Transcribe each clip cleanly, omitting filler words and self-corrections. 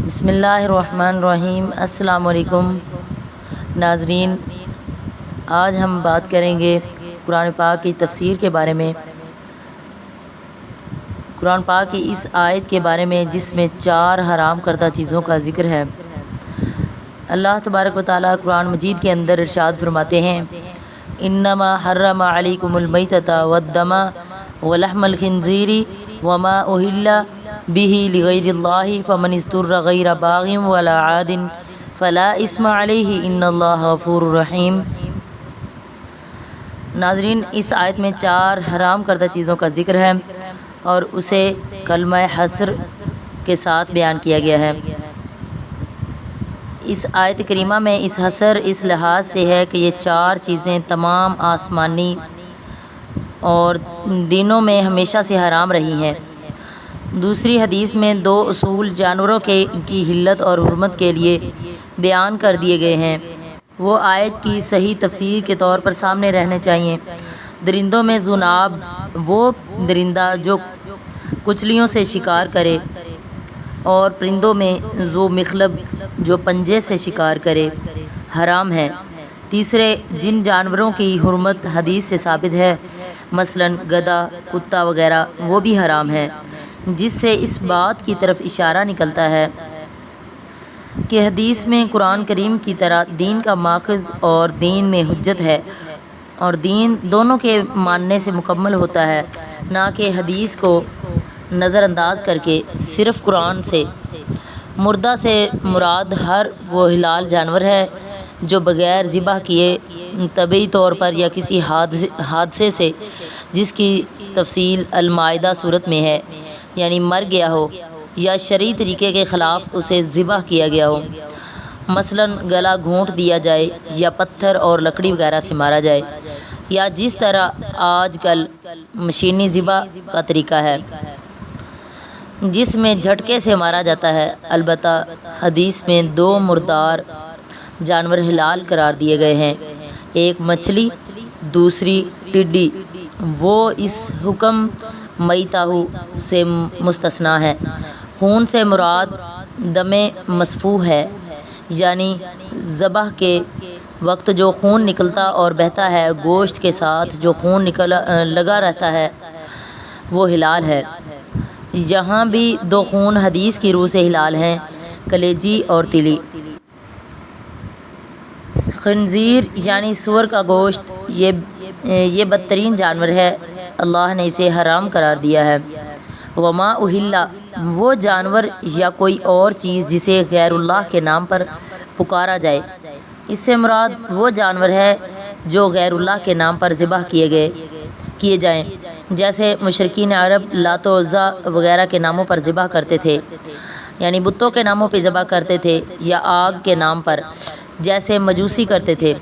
بسم اللہ الرحمن الرحیم۔ السلام علیکم ناظرین، آج ہم بات کریں گے قرآن پاک کی تفسیر کے بارے میں، قرآن پاک کی اس آیت کے بارے میں جس میں 4 حرام کردہ چیزوں کا ذکر ہے۔ اللہ تبارک و تعالیٰ قرآن مجید کے اندر ارشاد فرماتے ہیں، انما حرم علیکم المیتۃ والدم ولحم الخنزیر وما اہل بہ لغیر اللہ فمن اضطر غیر باغ ولا عاد فلا اثم علیہ ان اللہ غفور رحیم۔ ناظرین، اس آیت میں 4 حرام کردہ چیزوں کا ذکر ہے اور اسے کلمہ حصر کے ساتھ بیان کیا گیا ہے۔ اس آیت کریمہ میں اس حصر اس لحاظ سے ہے کہ یہ 4 چیزیں تمام آسمانی اور دینوں میں ہمیشہ سے حرام رہی ہیں۔ دوسری حدیث میں 2 اصول جانوروں کی حلت اور حرمت کے لیے بیان کر دیے گئے ہیں، وہ آیت کی صحیح تفسیر کے طور پر سامنے رہنے چاہیے۔ درندوں میں ذوناب، وہ درندہ جو کچلیوں سے شکار کرے، اور پرندوں میں ذو مخلب جو پنجے سے شکار کرے، حرام ہے۔ تیسرے، جن جانوروں کی حرمت حدیث سے ثابت ہے، مثلا گدھا، کتا وغیرہ، وہ بھی حرام ہے، جس سے اس بات کی طرف اشارہ نکلتا ہے کہ حدیث میں قرآن کریم کی طرح دین کا ماخذ اور دین میں حجت ہے، اور دین دونوں کے ماننے سے مکمل ہوتا ہے، نہ کہ حدیث کو نظر انداز کر کے صرف قرآن سے۔ مردہ سے مراد ہر وہ حلال جانور ہے جو بغیر ذبح کیے طبعی طور پر یا کسی حادثے سے، جس کی تفصیل المائدہ صورت میں ہے، یعنی مر گیا ہو یا شرعی طریقے کے خلاف اسے ذبح کیا گیا ہو، مثلا گلا گھونٹ دیا جائے یا پتھر اور لکڑی وغیرہ سے مارا جائے، یا جس طرح آج کل مشینی ذبح کا طریقہ ہے جس میں جھٹکے سے مارا جاتا ہے۔ البتہ حدیث میں 2 مردار جانور حلال قرار دیے گئے ہیں، ایک مچھلی، دوسری ٹڈی، وہ اس حکم میتہ سے مستثنیٰ ہے۔ خون سے مراد دم مسفوح ہے، یعنی ذبح کے وقت جو خون نکلتا اور بہتا ہے، گوشت کے ساتھ جو خون لگا رہتا ہے وہ حلال ہے۔ یہاں بھی 2 خون حدیث کی روح سے حلال ہیں، کلیجی اور تلی۔ خنزیر یعنی سور کا گوشت، یہ بدترین جانور ہے، اللہ نے اسے حرام قرار دیا ہے۔ وما اہل، وہ جانور یا کوئی اور چیز جسے غیر اللہ کے نام پر پکارا جائے، اس سے مراد وہ جانور ہے جو غیر اللہ کے نام پر ذبح کیے جائیں، جیسے مشرکین عرب لات و عزیٰ وغیرہ کے ناموں پر ذبح کرتے تھے، یعنی بتوں کے ناموں پہ ذبح کرتے تھے، یا آگ کے نام پر جیسے مجوسی کرتے تھے،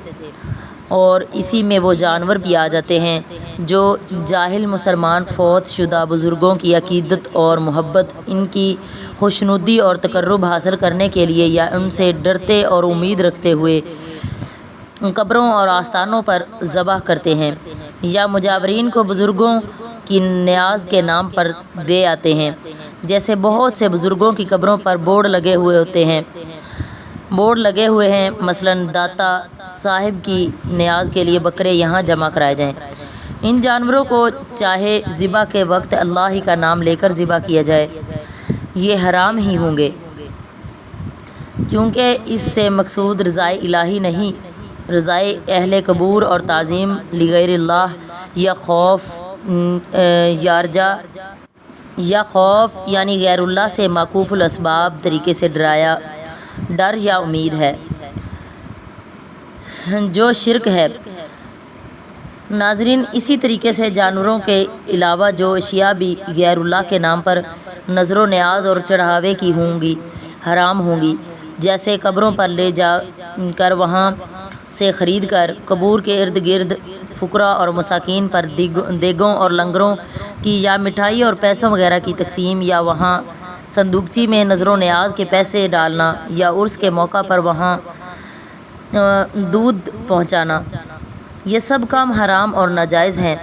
اور اسی میں وہ جانور بھی آ جاتے ہیں جو جاہل مسلمان فوت شدہ بزرگوں کی عقیدت اور محبت، ان کی خوشنودی اور تقرب حاصل کرنے کے لیے یا ان سے ڈرتے اور امید رکھتے ہوئے قبروں اور آستانوں پر ذبح کرتے ہیں، یا مجاورین کو بزرگوں کی نیاز کے نام پر دے آتے ہیں، جیسے بہت سے بزرگوں کی قبروں پر بورڈ لگے ہوئے ہیں، مثلا داتا صاحب کی نیاز کے لیے بکرے یہاں جمع کرائے جائیں۔ ان جانوروں کو چاہے ذبح کے وقت اللہ ہی کا نام لے کر ذبح کیا جائے، یہ حرام ہی ہوں گے، کیونکہ اس سے مقصود رضائے الہی نہیں، رضائے اہل قبور اور تعظیم لغیر اللہ، یا خوف یعنی غیر اللہ سے معکوف الاسباب طریقے سے ڈر یا امید ہے، جو شرک ہے۔ ناظرین، اسی طریقے سے جانوروں کے علاوہ جو اشیاء بھی غیر اللہ کے نام پر نظر و نیاز اور چڑھاوے کی ہوں گی، حرام ہوں گی، جیسے قبروں پر لے جا کر وہاں سے خرید کر قبور کے ارد گرد فقراء اور مساکین پر دیگوں اور لنگروں کی یا مٹھائی اور پیسوں وغیرہ کی تقسیم، یا وہاں صندوقچی میں نظر و نیاز کے پیسے ڈالنا، یا عرس کے موقع پر وہاں دودھ پہنچانا، یہ سب کام حرام اور ناجائز ہیں۔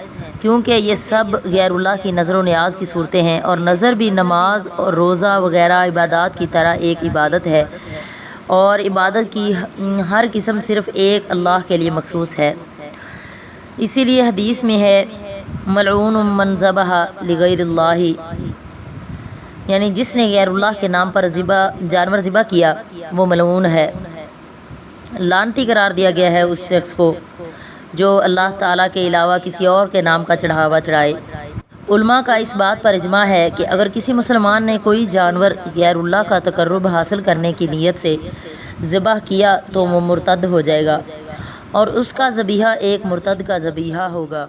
کیونکہ یہ سب غیر اللہ کی نظر و نیاز کی صورتیں ہیں، اور نظر بھی نماز اور روزہ وغیرہ عبادات کی طرح ایک عبادت ہے، اور عبادت کی ہر قسم صرف ایک اللہ کے لیے مخصوص ہے۔ اسی لیے حدیث میں ہے ملعون من ذبح لغیر اللہ، یعنی جس نے غیر اللہ کے نام پر جانور ذبح کیا وہ ملعون ہے، لعنتی قرار دیا گیا ہے اس شخص کو جو اللہ تعالیٰ کے علاوہ کسی اور کے نام کا چڑھاوا چڑھائے۔ علماء کا اس بات پر اجماع ہے کہ اگر کسی مسلمان نے کوئی جانور غیر اللہ کا تقرب حاصل کرنے کی نیت سے ذبح کیا تو وہ مرتد ہو جائے گا، اور اس کا ذبیحہ ایک مرتد کا ذبیحہ ہوگا۔